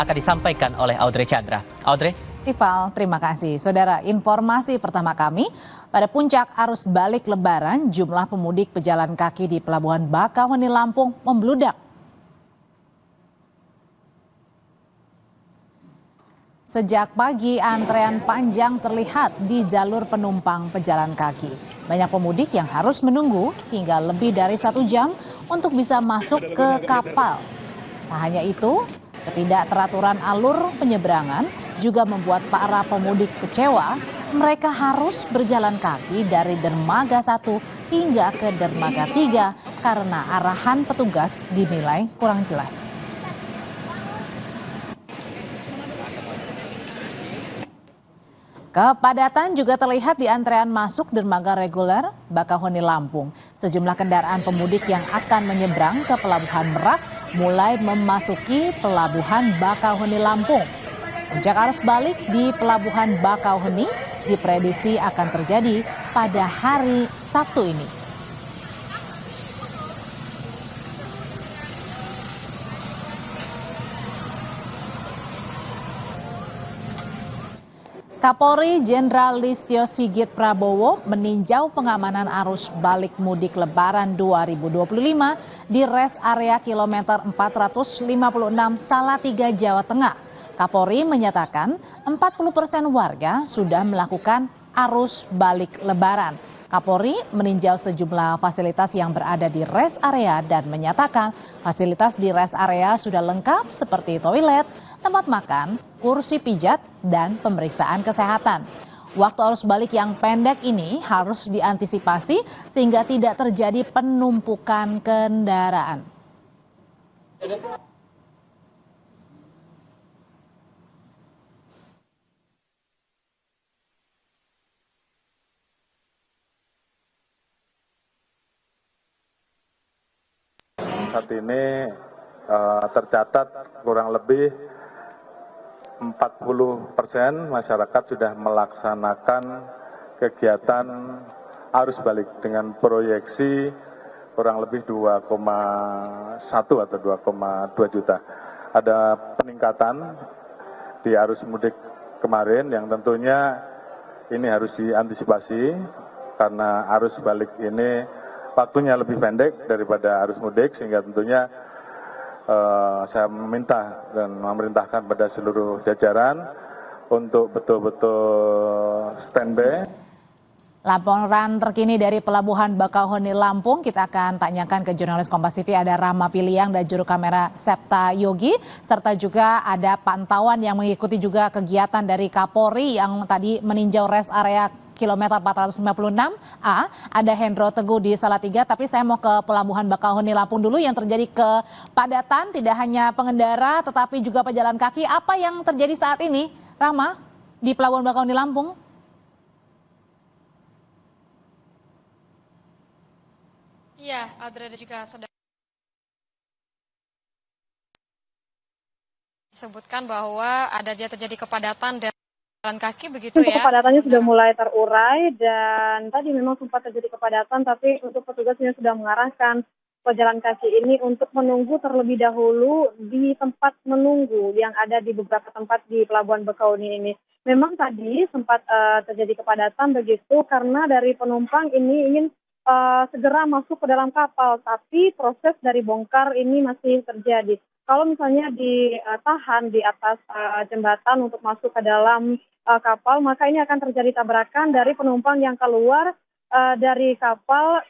akan disampaikan oleh Audrey Chandra. Audrey? Ival, terima kasih. Saudara, informasi pertama kami, pada puncak arus balik Lebaran, jumlah pemudik pejalan kaki di Pelabuhan Bakauheni Lampung membludak. Sejak pagi, antrean panjang terlihat di jalur penumpang pejalan kaki. Banyak pemudik yang harus menunggu hingga lebih dari 1 jam untuk bisa masuk ke kapal. Tak hanya itu, ketidakteraturan alur penyeberangan juga membuat para pemudik kecewa. Mereka harus berjalan kaki dari dermaga 1 hingga ke dermaga 3 karena arahan petugas dinilai kurang jelas. Kepadatan juga terlihat di antrean masuk dermaga reguler Bakauheni Lampung. Sejumlah kendaraan pemudik yang akan menyeberang ke Pelabuhan Merak mulai memasuki Pelabuhan Bakauheni Lampung. Puncak arus balik di Pelabuhan Bakauheni diprediksi akan terjadi pada hari Sabtu ini. Kapolri Jenderal Listio Sigit Prabowo meninjau pengamanan arus balik mudik Lebaran 2025 di res area kilometer 456 Salatiga, Jawa Tengah. Kapolri menyatakan 40% warga sudah melakukan arus balik Lebaran. Kapolri meninjau sejumlah fasilitas yang berada di res area dan menyatakan fasilitas di res area sudah lengkap seperti toilet, tempat makan, kursi pijat, dan pemeriksaan kesehatan. Waktu arus balik yang pendek ini harus diantisipasi sehingga tidak terjadi penumpukan kendaraan. Saat ini tercatat kurang lebih 40% masyarakat sudah melaksanakan kegiatan arus balik dengan proyeksi kurang lebih 2,1 atau 2,2 juta. Ada peningkatan di arus mudik kemarin yang tentunya ini harus diantisipasi karena arus balik ini waktunya lebih pendek daripada arus mudik sehingga tentunya saya meminta dan memerintahkan pada seluruh jajaran untuk betul-betul standby. Laporan terkini dari Pelabuhan Bakauheni Lampung kita akan tanyakan ke jurnalis Kompas TV, ada Rama Piliang dan juru kamera Septa Yogi, serta juga ada pantauan yang mengikuti juga kegiatan dari Kapolri yang tadi meninjau res area kilometer 456A, ada Hendro Teguh di Salatiga, tapi saya mau ke Pelabuhan Bakauheni Lampung dulu yang terjadi kepadatan, tidak hanya pengendara tetapi juga pejalan kaki. Apa yang terjadi saat ini, Rama, di Pelabuhan Bakauheni Lampung? Iya, Audrey dan juga saudara disebutkan bahwa ada terjadi kepadatan dan jalan kaki begitu ya. Kepadatannya sudah mulai terurai dan tadi memang sempat terjadi kepadatan, tapi untuk petugasnya sudah mengarahkan pejalan kaki ini untuk menunggu terlebih dahulu di tempat menunggu yang ada di beberapa tempat di Pelabuhan Bakauheni ini. Memang tadi sempat terjadi kepadatan begitu karena dari penumpang ini ingin segera masuk ke dalam kapal, tapi proses dari bongkar ini masih terjadi. Kalau misalnya ditahan di atas jembatan untuk masuk ke dalam kapal, maka ini akan terjadi tabrakan dari penumpang yang keluar dari kapal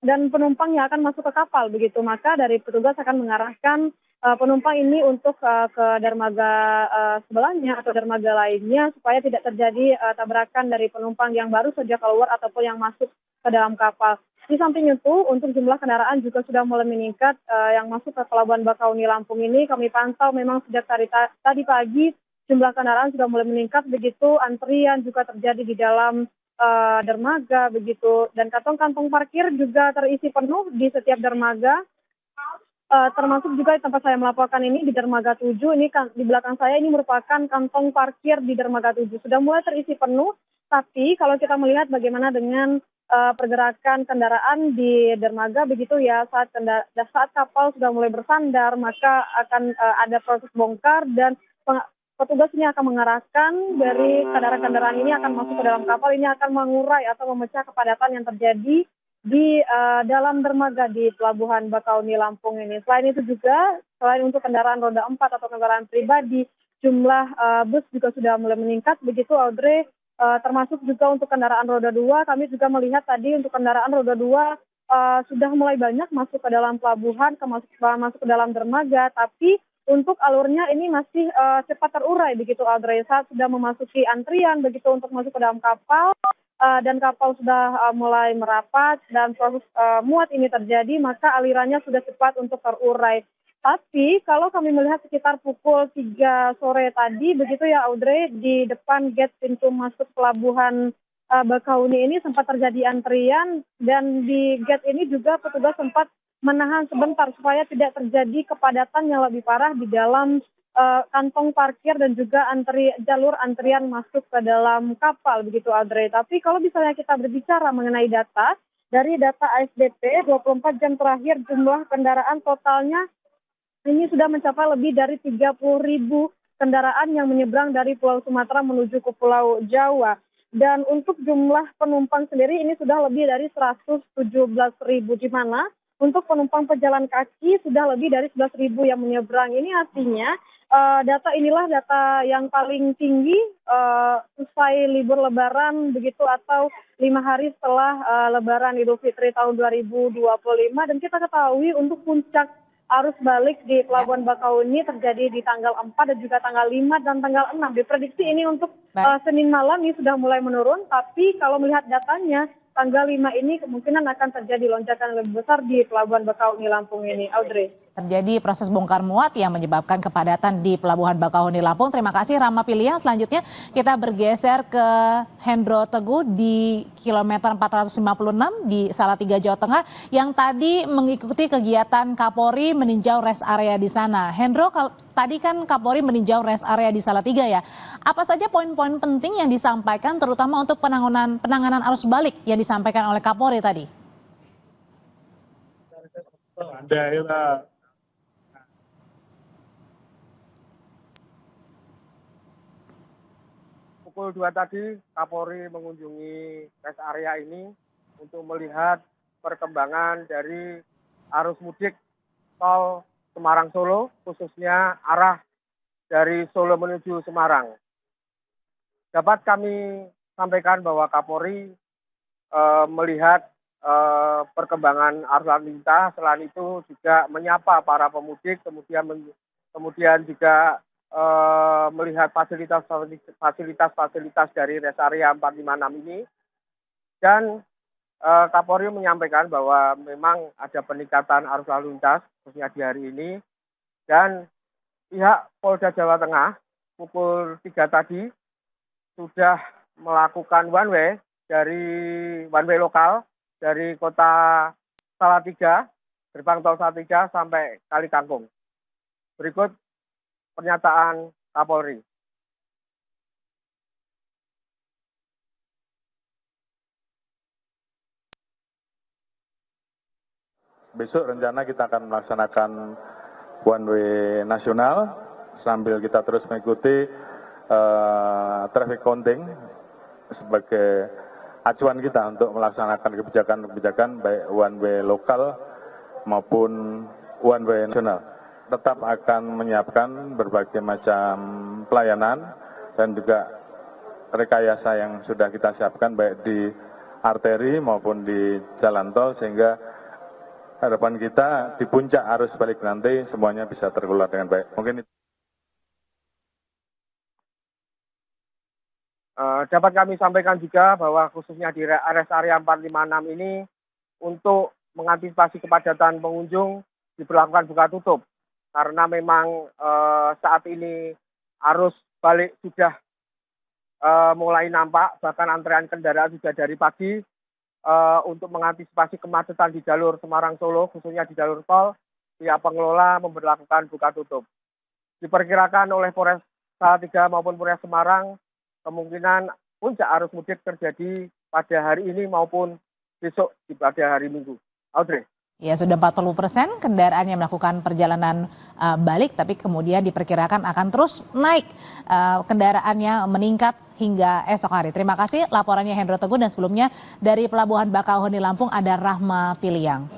dan penumpang yang akan masuk ke kapal begitu. Maka dari petugas akan mengarahkan penumpang ini untuk ke dermaga sebelahnya atau dermaga lainnya supaya tidak terjadi tabrakan dari penumpang yang baru saja keluar ataupun yang masuk ke dalam kapal. Di samping itu, untuk jumlah kendaraan juga sudah mulai meningkat yang masuk ke Pelabuhan Bakauheni Lampung ini. Kami pantau memang sejak tadi pagi jumlah kendaraan sudah mulai meningkat begitu, antrian juga terjadi di dalam dermaga begitu, dan kantong-kantong parkir juga terisi penuh di setiap dermaga. Termasuk juga di tempat saya melaporkan ini di dermaga 7, ini di belakang saya ini merupakan kantong parkir di dermaga 7 sudah mulai terisi penuh. Tapi kalau kita melihat bagaimana dengan pergerakan kendaraan di dermaga begitu ya. Saat kapal sudah mulai bersandar, maka akan ada proses bongkar dan petugas ini akan mengarahkan dari kendaraan-kendaraan ini akan masuk ke dalam kapal. Ini akan mengurai atau memecah kepadatan yang terjadi di dalam dermaga di Pelabuhan Bakauni Lampung ini. Selain itu juga, selain untuk kendaraan roda 4 atau kendaraan pribadi, jumlah bus juga sudah mulai meningkat begitu Audrey. Termasuk juga untuk kendaraan roda 2, kami juga melihat tadi untuk kendaraan roda 2 sudah mulai banyak masuk ke dalam pelabuhan, masuk ke dalam dermaga, tapi untuk alurnya ini masih cepat terurai begitu Audrey. Saat sudah memasuki antrian begitu untuk masuk ke dalam kapal dan kapal sudah mulai merapat dan proses muat ini terjadi, maka alirannya sudah cepat untuk terurai. Tapi kalau kami melihat sekitar pukul 3 sore tadi, begitu ya Audrey, di depan gate pintu masuk pelabuhan Bakauni ini sempat terjadi antrian dan di gate ini juga petugas sempat menahan sebentar supaya tidak terjadi kepadatan yang lebih parah di dalam kantong parkir dan juga jalur antrian masuk ke dalam kapal begitu Audrey. Tapi kalau misalnya kita berbicara mengenai data, dari data ASDP 24 jam terakhir jumlah kendaraan totalnya ini sudah mencapai lebih dari 30.000 kendaraan yang menyeberang dari Pulau Sumatera menuju ke Pulau Jawa. Dan untuk jumlah penumpang sendiri ini sudah lebih dari 117.000, di mana untuk penumpang pejalan kaki sudah lebih dari 11.000 yang menyeberang. Ini artinya data inilah data yang paling tinggi usai libur Lebaran begitu atau 5 hari setelah Lebaran Idul Fitri tahun 2025. Dan kita ketahui untuk puncak arus balik di Pelabuhan Bakauni terjadi di tanggal 4 dan juga tanggal 5 dan tanggal 6. Diprediksi ini untuk Senin malam ini sudah mulai menurun, tapi kalau melihat datanya tanggal 5 ini kemungkinan akan terjadi lonjakan lebih besar di Pelabuhan Bakauni Lampung ini, Audrey. Terjadi proses bongkar muat yang menyebabkan kepadatan di Pelabuhan Bakauni Lampung. Terima kasih Rama Piliang. Selanjutnya kita bergeser ke Hendro Teguh di kilometer 456 di Salatiga, Jawa Tengah, yang tadi mengikuti kegiatan Kapolri meninjau rest area di sana. Hendro, tadi kan Kapolri meninjau rest area di Salatiga ya. Apa saja poin-poin penting yang disampaikan terutama untuk penanganan arus balik yang disampaikan oleh Kapolri tadi? Pukul 2 tadi Kapolri mengunjungi rest area ini untuk melihat perkembangan dari arus mudik tol Semarang-Solo, khususnya arah dari Solo menuju Semarang. Dapat kami sampaikan bahwa Kapolri melihat perkembangan arus lalu lintas, selain itu juga menyapa para pemudik, kemudian juga melihat fasilitas dari rest area 456 ini. Dan Kapolri menyampaikan bahwa memang ada peningkatan arus lalu lintas khususnya di hari ini, dan pihak Polda Jawa Tengah pukul 3 tadi sudah melakukan one way lokal dari kota Salatiga, gerbang tol Salatiga sampai Kali Kangkung. Berikut pernyataan Kapolri. Besok rencana kita akan melaksanakan one way nasional sambil kita terus mengikuti traffic counting sebagai acuan kita untuk melaksanakan kebijakan-kebijakan baik one way lokal maupun one way nasional. Tetap akan menyiapkan berbagai macam pelayanan dan juga rekayasa yang sudah kita siapkan baik di arteri maupun di jalan tol, sehingga harapan kita di puncak arus balik nanti semuanya bisa terkelola dengan baik. Mungkin itu. Dapat kami sampaikan juga bahwa khususnya di rest area 456 ini untuk mengantisipasi kepadatan pengunjung diberlakukan buka tutup. Karena memang saat ini arus balik sudah mulai nampak, bahkan antrean kendaraan sudah dari pagi. Untuk mengantisipasi kemacetan di jalur Semarang-Solo, khususnya di jalur tol, pihak pengelola memberlakukan buka tutup. Diperkirakan oleh Polres Salatiga maupun Polres Semarang, kemungkinan puncak arus mudik terjadi pada hari ini maupun besok pada hari Minggu. Audrey. Ya, sudah 40% kendaraan yang melakukan perjalanan balik, tapi kemudian diperkirakan akan terus naik kendaraannya meningkat hingga esok hari. Terima kasih laporannya Hendro Teguh, dan sebelumnya dari Pelabuhan Bakauheni Lampung ada Rahma Piliang.